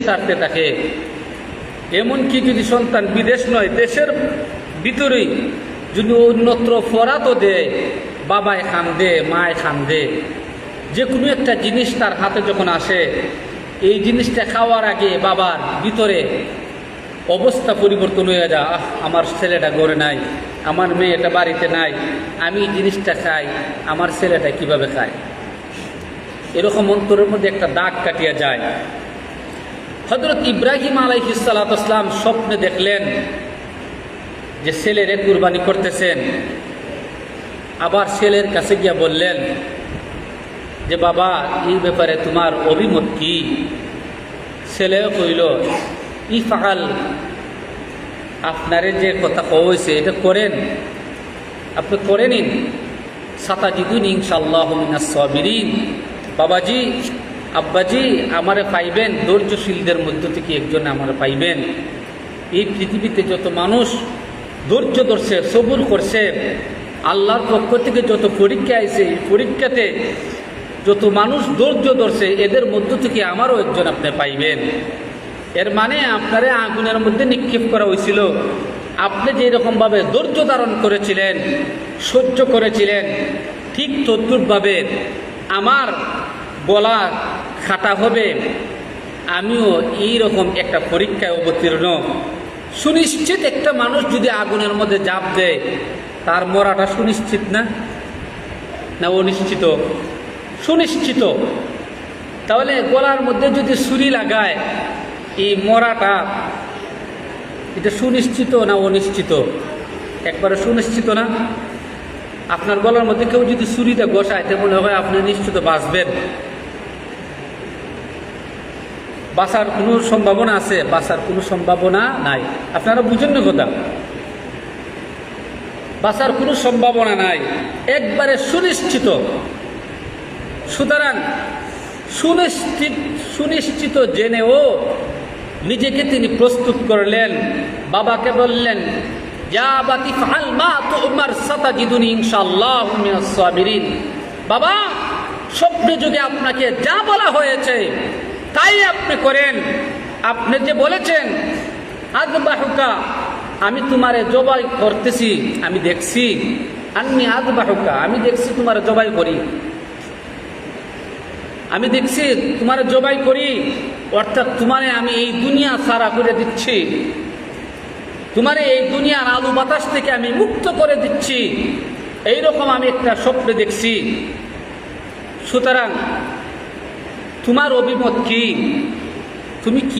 স্বার্থে থাকে। এমনকি যদি সন্তান বিদেশ নয়, দেশের ভিতরেই যদি অন্যত্র ফরাতো দেয়, বাবায় খান দে, মায় খান দে, যে কোনো একটা জিনিস তার হাতে যখন আসে, এই জিনিসটা খাওয়ার আগে বাবার ভিতরে অবস্থা পরিবর্তন হয়ে যায়। আমার ছেলেটা ঘরে নাই, আমার মেয়েটা বাড়িতে নাই, আমি জিনিসটা খাই, আমার ছেলেটা কিভাবে খায়, এরকম অন্তরের মধ্যে একটা দাগ কাটিয়া যায়। হযরত ইব্রাহিম আলাইহিস সালাতু ওয়াস সালাম স্বপ্নে দেখলেন যে ছেলেরে কুরবানি করতেছেন। আবার ছেলের কাছে গিয়া বললেন যে বাবা, এই ব্যাপারে তোমার অভিমত কি? ছেলেও কইল, ইফআল, আপনারে যে কথা কইছে এটা করেন, আপনি করে নিন। সাতাজিদুন ইনশাআল্লাহু মিনাস সাবিরিন। বাবাজি, আব্বাজি, আমারে পাইবেন, ধৈর্যশীলদের মধ্য থেকে একজন আমারে পাইবেন। এই পৃথিবীতে যত মানুষ ধৈর্য ধরছে, সবুর করছে, আল্লাহর পক্ষ থেকে যত পরীক্ষা আইছে, এই পরীক্ষাতে যত মানুষ ধৈর্য ধরছে, এদের মধ্য থেকে আমারও একজন আপনি পাইবেন। এর মানে আপনারে আগুনের মধ্যে নিক্ষেপ করা হয়েছিল, আপনি যে এরকমভাবে ধৈর্য ধারণ করেছিলেন, সহ্য করেছিলেন, ঠিক তদ্রূপভাবে আমার গলা খাটা হবে, আমিও এইরকম একটা পরীক্ষায় অবতীর্ণ। সুনিশ্চিত একটা মানুষ যদি আগুনের মধ্যে ঝাঁপ দেয়, তার মরাটা সুনিশ্চিত না, না অনিশ্চিত? সুনিশ্চিত। তাহলে গলার মধ্যে যদি ছুরি লাগায়, এই মরাটা এটা সুনিশ্চিত না অনিশ্চিত? একবারে সুনিশ্চিত না। আপনার গলার মধ্যে কেউ যদি ছুরিটা ঘষায়, তে মনে হয় আপনি নিশ্চিত বাঁচবেন। বাঁচার কোনো সম্ভাবনা আছে? বাঁচার কোনো সম্ভাবনা নাই। আপনারা বুঝেন না কথা? বাঁচার কোনো সম্ভাবনা নাই, একবারে সুনিশ্চিত। সুতরাং সুনিশ্চিত জেনেও নিজেকে তিনি প্রস্তুত করলেন। বাবাকে বললেন, যা বাতি ফাল মা তুমার সাতাজিদুনি ইনশাআল্লাহু মিনাস সাবিরিন। বাবা, স্বপ্নে যুগে আপনাকে যা বলা হয়েছে তাই আপনি করেন। আপনি যে বলেছেন আযবাহুকা, আমি তোমারে জবাই করতেছি, আমি দেখছি, আন্নী আযবাহুকা, আমি দেখছি তোমারে জবাই করি, আমি দেখছি তোমারে জবাই করি, অর্থাৎ তোমারে আমি এই দুনিয়া সারা করে দিচ্ছি, তোমারে এই দুনিয়ার আলো বাতাস থেকে আমি মুক্ত করে দিচ্ছি, এইরকম আমি একটা স্বপ্নে দেখছি। সুতরাং তোমার অভিমত কি? তুমি কি